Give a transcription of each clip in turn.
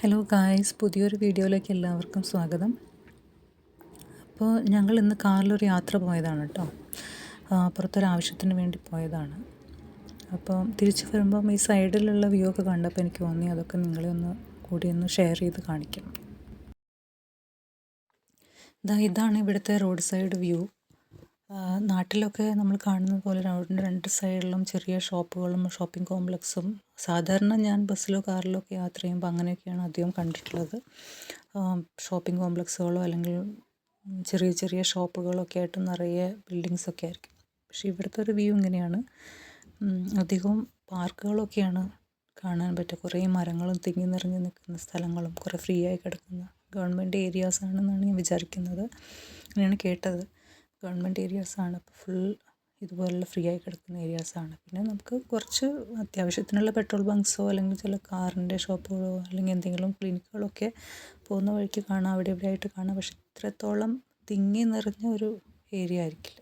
Hello guys, പുതിയൊരു വീഡിയോയിലേക്ക് എല്ലാവർക്കും സ്വാഗതം. അപ്പോൾ ഞങ്ങൾ ഇന്ന് കാറിലൊരു യാത്ര പോയതാണ് കേട്ടോ. പുറത്തൊരാവശ്യത്തിന് വേണ്ടി പോയതാണ്. അപ്പോൾ തിരിച്ചു വരുമ്പം ഈ സൈഡിലുള്ള വ്യൂ ഒക്കെ കണ്ടപ്പോൾ എനിക്ക് തോന്നി അതൊക്കെ നിങ്ങളെ കൂടി ഒന്ന് ഷെയർ ചെയ്ത് കാണിക്കണം. ഇതാണ് ഇവിടുത്തെ റോഡ് സൈഡ് വ്യൂ. നാട്ടിലൊക്കെ നമ്മൾ കാണുന്നത് പോലെ റോഡിൻ്റെ രണ്ട് സൈഡിലും ചെറിയ ഷോപ്പുകളും ഷോപ്പിംഗ് കോംപ്ലക്സും സാധാരണ ഞാൻ ബസ്സിലോ കാറിലോ ഒക്കെ യാത്ര ചെയ്യുമ്പോൾ അങ്ങനെയൊക്കെയാണ് അധികം കണ്ടിട്ടുള്ളത്. ഷോപ്പിംഗ് കോംപ്ലക്സുകളോ അല്ലെങ്കിൽ ചെറിയ ചെറിയ ഷോപ്പുകളൊക്കെ ആയിട്ട് നിറയെ ബിൽഡിങ്സൊക്കെ ആയിരിക്കും. പക്ഷേ ഇവിടുത്തെ ഒരു വ്യൂ ഇങ്ങനെയാണ്. അധികവും പാർക്കുകളൊക്കെയാണ് കാണാൻ പറ്റുക. കുറേ മരങ്ങളും തിങ്ങി നിറഞ്ഞ് നിൽക്കുന്ന സ്ഥലങ്ങളും കുറേ ഫ്രീ ആയി കിടക്കുന്ന ഗവൺമെൻറ് ഏരിയാസ് ആണെന്നാണ് ഞാൻ വിചാരിക്കുന്നത്. അങ്ങനെയാണ് കേട്ടത്. ഗവൺമെൻറ് ഏരിയാസാണ്. അപ്പോൾ ഫുൾ ഇതുപോലുള്ള ഫ്രീ ആയി കിടക്കുന്ന ഏരിയാസാണ്. പിന്നെ നമുക്ക് കുറച്ച് അത്യാവശ്യത്തിനുള്ള പെട്രോൾ ബങ്ക്സോ അല്ലെങ്കിൽ ചില കാറിൻ്റെ ഷോപ്പുകളോ അല്ലെങ്കിൽ എന്തെങ്കിലും ക്ലിനിക്കുകളൊക്കെ പോകുന്ന വഴിക്ക് കാണാം, അവിടെ ഇവിടെ ആയിട്ട് കാണാം. പക്ഷെ ഇത്രത്തോളം തിങ്ങി നിറഞ്ഞ ഒരു ഏരിയ ആയിരിക്കില്ല.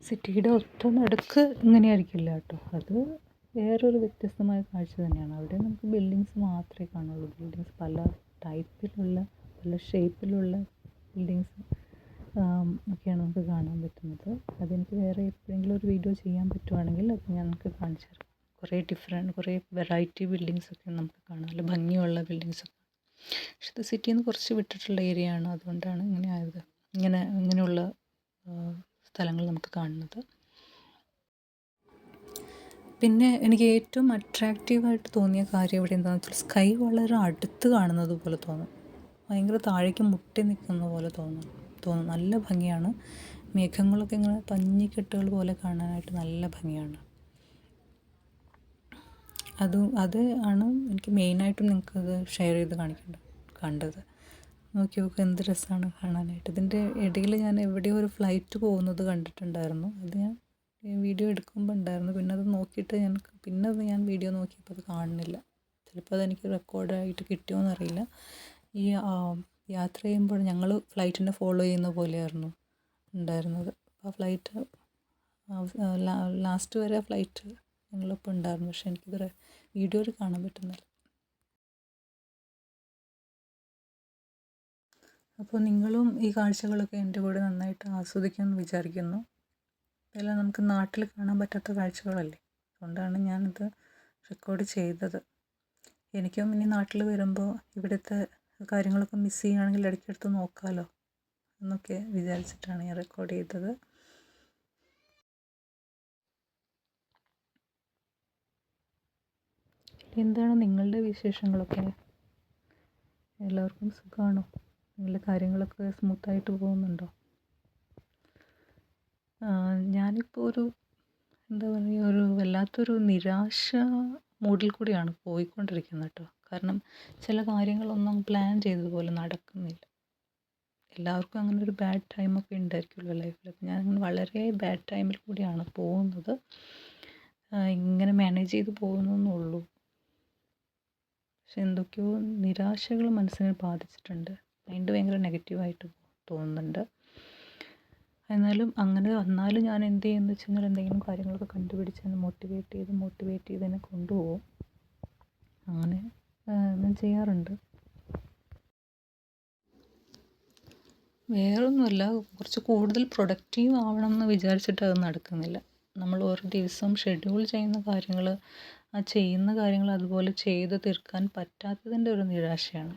സിറ്റിയുടെ ഒത്ത നടുക്ക് ഇങ്ങനെ ആയിരിക്കില്ല കേട്ടോ. അത് വേറൊരു വ്യത്യസ്തമായ കാഴ്ച തന്നെയാണ്. അവിടെ നമുക്ക് ബിൽഡിങ്സ് മാത്രമേ കാണുള്ളൂ. ബിൽഡിങ്സ് പല ടൈപ്പിലുള്ള പല ഷേപ്പിലുള്ള ബിൽഡിങ്സ് ഒക്കെയാണ് നമുക്ക് കാണാൻ പറ്റുന്നത്. അതെനിക്ക് വേറെ എപ്പോഴെങ്കിലും ഒരു വീഡിയോ ചെയ്യാൻ പറ്റുവാണെങ്കിൽ അത് ഞാൻ നിങ്ങൾക്ക് കാണിച്ചു തരാം. കുറേ വെറൈറ്റി ബിൽഡിങ്സൊക്കെ നമുക്ക് കാണാം, നല്ല ഭംഗിയുള്ള ബിൽഡിങ്സൊക്കെ. പക്ഷെ ഇത് സിറ്റിയിൽ നിന്ന് കുറച്ച് വിട്ടിട്ടുള്ള ഏരിയ ആണ്, അതുകൊണ്ടാണ് ഇങ്ങനെ ആയത്. ഇങ്ങനെയുള്ള സ്ഥലങ്ങൾ നമുക്ക് കാണുന്നത്. പിന്നെ എനിക്ക് ഏറ്റവും അട്രാക്റ്റീവായിട്ട് തോന്നിയ കാര്യം ഇവിടെ എന്താണെന്ന് വെച്ചാൽ സ്കൈ വളരെ അടുത്ത് കാണുന്നത് പോലെ തോന്നും. ഭയങ്കര താഴേക്ക് മുട്ടി നിൽക്കുന്ന പോലെ തോന്നും. നല്ല ഭംഗിയാണ്. മേഘങ്ങളൊക്കെ ഇങ്ങനെ പഞ്ഞിക്കെട്ടുകൾ പോലെ കാണാനായിട്ട് നല്ല ഭംഗിയാണ്. അത് ആണ് എനിക്ക് മെയിനായിട്ടും നിങ്ങൾക്കത് ഷെയർ ചെയ്ത് കണ്ടത്. നോക്കി നോക്കുക, എന്ത് രസമാണ് കാണാനായിട്ട്. ഇതിൻ്റെ ഇടയിൽ ഞാൻ എവിടെയോ ഒരു ഫ്ലൈറ്റ് പോകുന്നത് കണ്ടിട്ടുണ്ടായിരുന്നു. അത് ഞാൻ വീഡിയോ എടുക്കുമ്പോൾ ഉണ്ടായിരുന്നു. പിന്നെ അത് നോക്കിയിട്ട് ഞാൻ വീഡിയോ നോക്കിയപ്പോൾ അത് കാണുന്നില്ല. ചിലപ്പോൾ അതെനിക്ക് റെക്കോർഡായിട്ട് കിട്ടിയോയെന്ന് അറിയില്ല. ഈ യാത്ര ചെയ്യുമ്പോൾ ഞങ്ങൾ ഫ്ലൈറ്റിനെ ഫോളോ ചെയ്യുന്ന പോലെയായിരുന്നു ഉണ്ടായിരുന്നത്. ആ ഫ്ലൈറ്റ് ലാസ്റ്റ് വരെ ഫ്ലൈറ്റ് ഞങ്ങളിപ്പോൾ ഉണ്ടായിരുന്നു. പക്ഷെ എനിക്കിത് വീഡിയോയിൽ കാണാൻ പറ്റുന്നില്ല. അപ്പോൾ നിങ്ങളും ഈ കാഴ്ചകളൊക്കെ എൻ്റെ കൂടെ നന്നായിട്ട് ആസ്വദിക്കുമെന്ന് വിചാരിക്കുന്നു. ഇതെല്ലാം നമുക്ക് നാട്ടിൽ കാണാൻ പറ്റാത്ത കാഴ്ചകളല്ലേ, അതുകൊണ്ടാണ് ഞാനിത് റെക്കോർഡ് ചെയ്തത്. എനിക്കും ഇനി നാട്ടിൽ വരുമ്പോൾ ഇവിടുത്തെ കാര്യങ്ങളൊക്കെ മിസ് ചെയ്യുകയാണെങ്കിൽ ഇടയ്ക്കെടുത്ത് നോക്കാമല്ലോ എന്നൊക്കെ വിചാരിച്ചിട്ടാണ് ഞാൻ റെക്കോർഡ് ചെയ്തത്. എന്താണ് നിങ്ങളുടെ വിശേഷങ്ങളൊക്കെ? എല്ലാവർക്കും സുഖമാണോ? നിങ്ങളുടെ കാര്യങ്ങളൊക്കെ സ്മൂത്തായിട്ട് പോകുന്നുണ്ടോ? ഞാനിപ്പോൾ ഒരു വല്ലാത്തൊരു നിരാശ മൂഡിൽ കൂടിയാണ് പോയിക്കൊണ്ടിരിക്കുന്നത് കേട്ടോ. കാരണം ചില കാര്യങ്ങളൊന്നും പ്ലാൻ ചെയ്തതുപോലെ നടക്കുന്നില്ല. എല്ലാവർക്കും അങ്ങനെ ഒരു ബാഡ് ടൈമൊക്കെ ഉണ്ടായിരിക്കുമല്ലോ ലൈഫിൽ. അപ്പോൾ ഞാനങ്ങനെ വളരെ ബാഡ് ടൈമിൽ കൂടിയാണ് പോകുന്നത്. ഇങ്ങനെ മാനേജ് ചെയ്ത് പോകുന്നതെന്നുള്ളൂ. പക്ഷെ എന്തൊക്കെയോ നിരാശകൾ മനസ്സിനെ ബാധിച്ചിട്ടുണ്ട്. മൈൻഡ് ഭയങ്കര നെഗറ്റീവായിട്ട് തോന്നുന്നുണ്ട്. എന്നാലും അങ്ങനെ വന്നാലും ഞാൻ എന്ത് ചെയ്യുമെന്ന് വെച്ച് കഴിഞ്ഞാൽ എന്തെങ്കിലും കാര്യങ്ങളൊക്കെ കണ്ടുപിടിച്ച് എന്നെ മോട്ടിവേറ്റ് ചെയ്ത് എന്നെ കൊണ്ടുപോകും. അങ്ങനെ ഞാൻ ചെയ്യാറുണ്ട്. വേറൊന്നുമല്ല, കുറച്ച് കൂടുതൽ പ്രൊഡക്റ്റീവ് ആവണം എന്ന് വിചാരിച്ചിട്ട് അത് നടക്കുന്നില്ല. നമ്മൾ ഓരോ ദിവസവും ഷെഡ്യൂൾ ചെയ്യുന്ന കാര്യങ്ങൾ അതുപോലെ ചെയ്ത് തീർക്കാൻ പറ്റാത്തതിൻ്റെ ഒരു നിരാശയാണ്.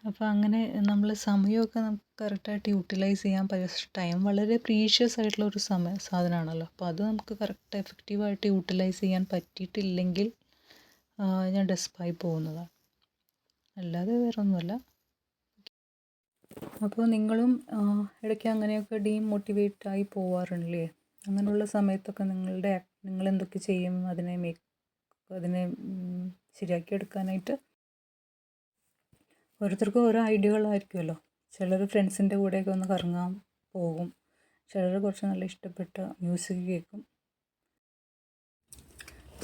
അപ്പോൾ അങ്ങനെ നമ്മൾ സമയമൊക്കെ നമുക്ക് കറക്റ്റായിട്ട് യൂട്ടിലൈസ് ചെയ്യാൻ ടൈം വളരെ പ്രീഷ്യസ് ആയിട്ടുള്ള ഒരു സാധനമാണല്ലോ. അപ്പോൾ അത് നമുക്ക് കറക്റ്റ് എഫക്റ്റീവായിട്ട് യൂട്ടിലൈസ് ചെയ്യാൻ പറ്റിയിട്ടില്ലെങ്കിൽ ഞാൻ ഡെസ്പായി പോകുന്നതാണ്, അല്ലാതെ വേറെ ഒന്നുമല്ല. അപ്പോൾ നിങ്ങളും ഇടയ്ക്ക് അങ്ങനെയൊക്കെ ഡീമോട്ടിവേറ്റായി പോവാറില്ലേ? അങ്ങനെയുള്ള സമയത്തൊക്കെ നിങ്ങൾ എന്തൊക്കെ ചെയ്യും അതിനെ ശരിയാക്കിയെടുക്കാനായിട്ട്? ഓരോരുത്തർക്കും ഓരോ ഐഡിയകളായിരിക്കുമല്ലോ. ചിലർ ഫ്രണ്ട്സിൻ്റെ കൂടെയൊക്കെ ഒന്ന് കറങ്ങാൻ പോകും, ചിലർ കുറച്ച് നല്ല ഇഷ്ടപ്പെട്ട മ്യൂസിക് കേൾക്കും,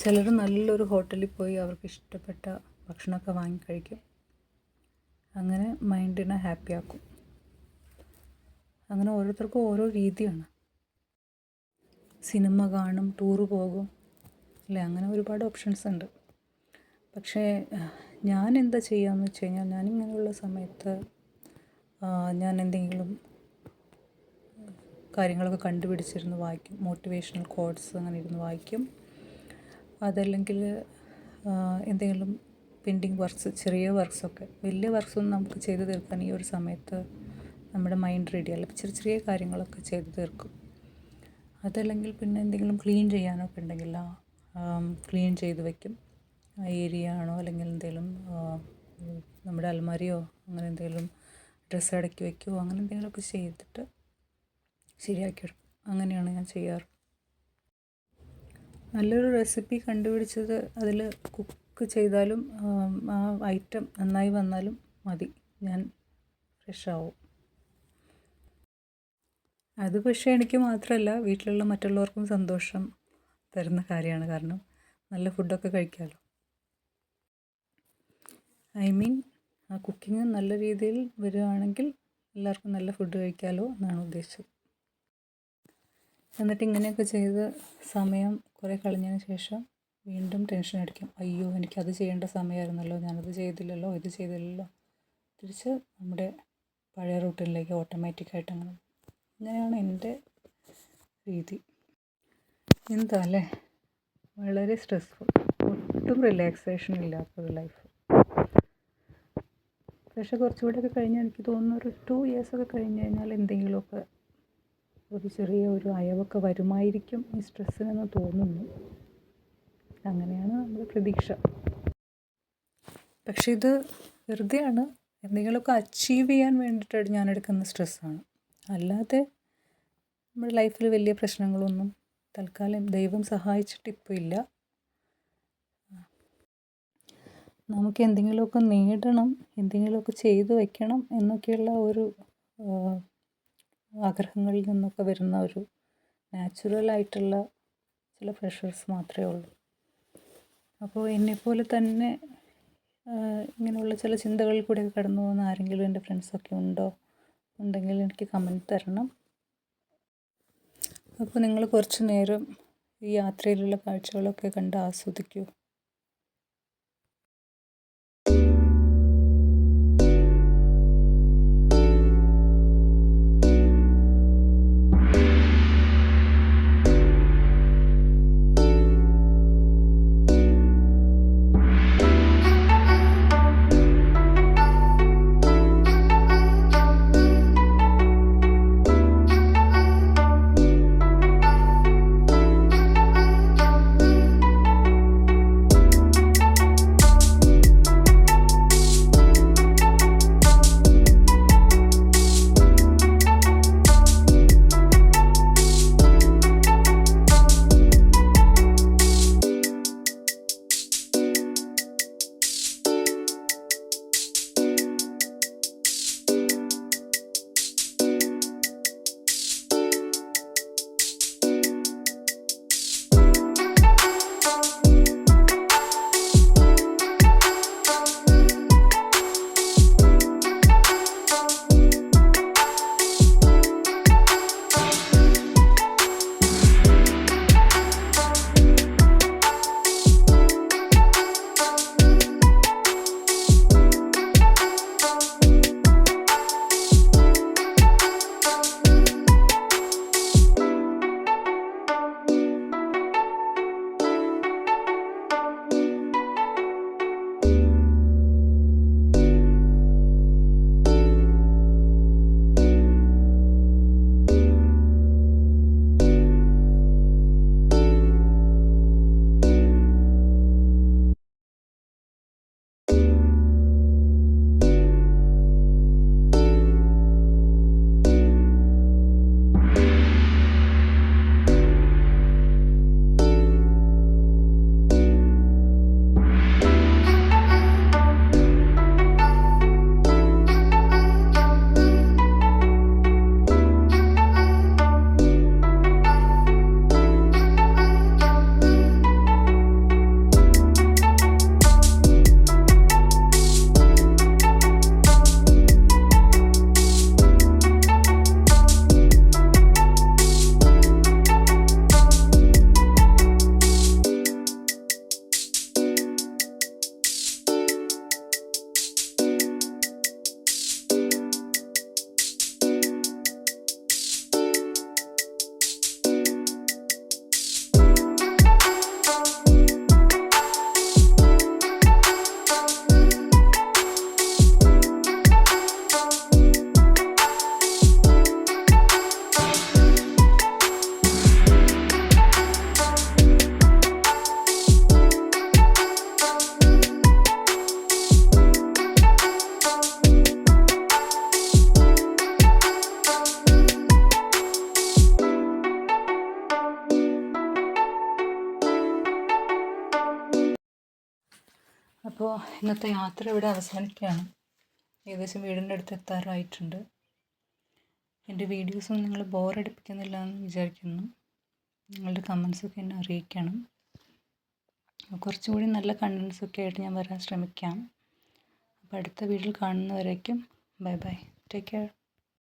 ചിലർ നല്ലൊരു ഹോട്ടലിൽ പോയി അവർക്ക് ഇഷ്ടപ്പെട്ട ഭക്ഷണമൊക്കെ വാങ്ങി കഴിക്കും. അങ്ങനെ മൈൻഡിനെ ഹാപ്പിയാക്കും. അങ്ങനെ ഓരോരുത്തർക്കും ഓരോ രീതിയാണ്. സിനിമ കാണും, ടൂറ് പോകും അല്ലേ, അങ്ങനെ ഒരുപാട് ഓപ്ഷൻസ് ഉണ്ട്. പക്ഷേ ഞാൻ എന്താ ചെയ്യാന്ന് വെച്ച് കഴിഞ്ഞാൽ, ഞാനിങ്ങനെയുള്ള സമയത്ത് ഞാൻ എന്തെങ്കിലും കാര്യങ്ങളൊക്കെ കണ്ടുപിടിച്ചിരുന്ന് വായിക്കും. മോട്ടിവേഷണൽ കോട്ട്സ് അങ്ങനെ ഇരുന്ന് വായിക്കും. അതല്ലെങ്കിൽ എന്തെങ്കിലും പെൻഡിങ് വർക്ക്സ്, ചെറിയ വർക്ക്സൊക്കെ, വലിയ വർക്ക്സൊന്നും നമുക്ക് ചെയ്ത് തീർക്കാൻ ഈ ഒരു സമയത്ത് നമ്മുടെ മൈൻഡ് റെഡിയല്ല. ചെറിയ ചെറിയ കാര്യങ്ങളൊക്കെ ചെയ്ത് തീർക്കും. അതല്ലെങ്കിൽ പിന്നെ എന്തെങ്കിലും ക്ലീൻ ചെയ്യാനൊക്കെ ഉണ്ടെങ്കിൽ ക്ലീൻ ചെയ്ത് വയ്ക്കും. ആ ഏരിയ ആണോ അല്ലെങ്കിൽ എന്തെങ്കിലും നമ്മുടെ അലമാരിയോ അങ്ങനെ എന്തെങ്കിലും ഡ്രസ്സ് അടക്കി വയ്ക്കുമോ അങ്ങനെ എന്തെങ്കിലുമൊക്കെ ചെയ്തിട്ട് ശരിയാക്കിയെടുക്കും. അങ്ങനെയാണ് ഞാൻ ചെയ്യാറ്. നല്ലൊരു റെസിപ്പി കണ്ടുപിടിച്ചത് അതിൽ കുക്ക് ചെയ്താലും ആ ഐറ്റം നന്നായി വന്നാലും മതി, ഞാൻ ഫ്രഷാവും. അത് പക്ഷേ എനിക്ക് മാത്രമല്ല, വീട്ടിലുള്ള മറ്റുള്ളവർക്കും സന്തോഷം തരുന്ന കാര്യമാണ്. കാരണം നല്ല ഫുഡൊക്കെ കഴിക്കാമല്ലോ. ആ കുക്കിംഗ് നല്ല രീതിയിൽ വരികയാണെങ്കിൽ എല്ലാവർക്കും നല്ല ഫുഡ് കഴിക്കാമല്ലോ എന്നാണ് ഉദ്ദേശിച്ചത്. എന്നിട്ട് ഇങ്ങനെയൊക്കെ ചെയ്ത് സമയം കുറേ കളഞ്ഞതിന് ശേഷം വീണ്ടും ടെൻഷൻ അടിക്കും. അയ്യോ, എനിക്കത് ചെയ്യേണ്ട സമയമായിരുന്നല്ലോ, ഞാനത് ചെയ്തില്ലല്ലോ, ഇത് ചെയ്തില്ലല്ലോ. തിരിച്ച് നമ്മുടെ പഴയ റൂട്ടീനിലേക്ക് ഓട്ടോമാറ്റിക്കായിട്ട് അങ്ങനെയാണ് എൻ്റെ രീതി. എന്താ അല്ലേ, വളരെ സ്ട്രെസ്ഫുൾ, ഒട്ടും റിലാക്സേഷൻ ഇല്ലാത്തൊരു ലൈഫ്. പക്ഷേ കുറച്ചുകൂടെയൊക്കെ കഴിഞ്ഞാൽ എനിക്ക് തോന്നുന്നു ഒരു 2 years കഴിഞ്ഞ് കഴിഞ്ഞാൽ എന്തെങ്കിലുമൊക്കെ ഒരു ചെറിയ ഒരു അയവൊക്കെ വരുമായിരിക്കും ഈ സ്ട്രെസ്സിനെന്ന് തോന്നുന്നു. അങ്ങനെയാണ് നമ്മുടെ പ്രതീക്ഷ. പക്ഷേ ഇത് വെറുതെയാണ്. എന്തെങ്കിലുമൊക്കെ അച്ചീവ് ചെയ്യാൻ വേണ്ടിയിട്ട് ഞാൻ എടുക്കുന്ന സ്ട്രെസ്സാണ്. അല്ലാതെ നമ്മുടെ ലൈഫിൽ വലിയ പ്രശ്നങ്ങളൊന്നും തൽക്കാലം ദൈവം സഹായിച്ചിട്ട് ഇപ്പോൾ ഇല്ല. നമുക്ക് എന്തെങ്കിലുമൊക്കെ നേടണം, എന്തെങ്കിലുമൊക്കെ ചെയ്തു വയ്ക്കണം എന്നൊക്കെയുള്ള ഒരു ആഗ്രഹങ്ങളിൽ നിന്നൊക്കെ വരുന്ന ഒരു നാച്ചുറലായിട്ടുള്ള ചില പ്രഷേഴ്സ് മാത്രമേ ഉള്ളൂ. അപ്പോൾ എന്നെപ്പോലെ തന്നെ ഇങ്ങനെയുള്ള ചില ചിന്തകളിൽ കൂടെയൊക്കെ കടന്നു പോകുന്ന ആരെങ്കിലും എൻ്റെ ഫ്രണ്ട്സൊക്കെ ഉണ്ടെങ്കിൽ എനിക്ക് കമൻറ്റ് തരണം. അപ്പോൾ നിങ്ങൾ കുറച്ച് നേരം ഈ യാത്രയിലുള്ള കാഴ്ചകളൊക്കെ കണ്ട് ആസ്വദിക്കൂ. അപ്പോൾ ഇന്നത്തെ യാത്ര ഇവിടെ അവസാനിക്കുകയാണ്. ഏകദേശം വീടിൻ്റെ അടുത്ത് എത്താറായിട്ടുണ്ട്. എൻ്റെ വീഡിയോസൊന്നും നിങ്ങൾ ബോറടിപ്പിക്കുന്നില്ല എന്ന് വിചാരിക്കുന്നു. നിങ്ങളുടെ കമൻസൊക്കെ എന്നെ അറിയിക്കണം. കുറച്ചുകൂടി നല്ല കണ്ടൻസൊക്കെ ആയിട്ട് ഞാൻ വരാൻ ശ്രമിക്കാം. അപ്പോൾ അടുത്ത വീഡിയോയിൽ കാണുന്നവരേക്കും ബൈ ബൈ, ടേക്ക് കെയർ.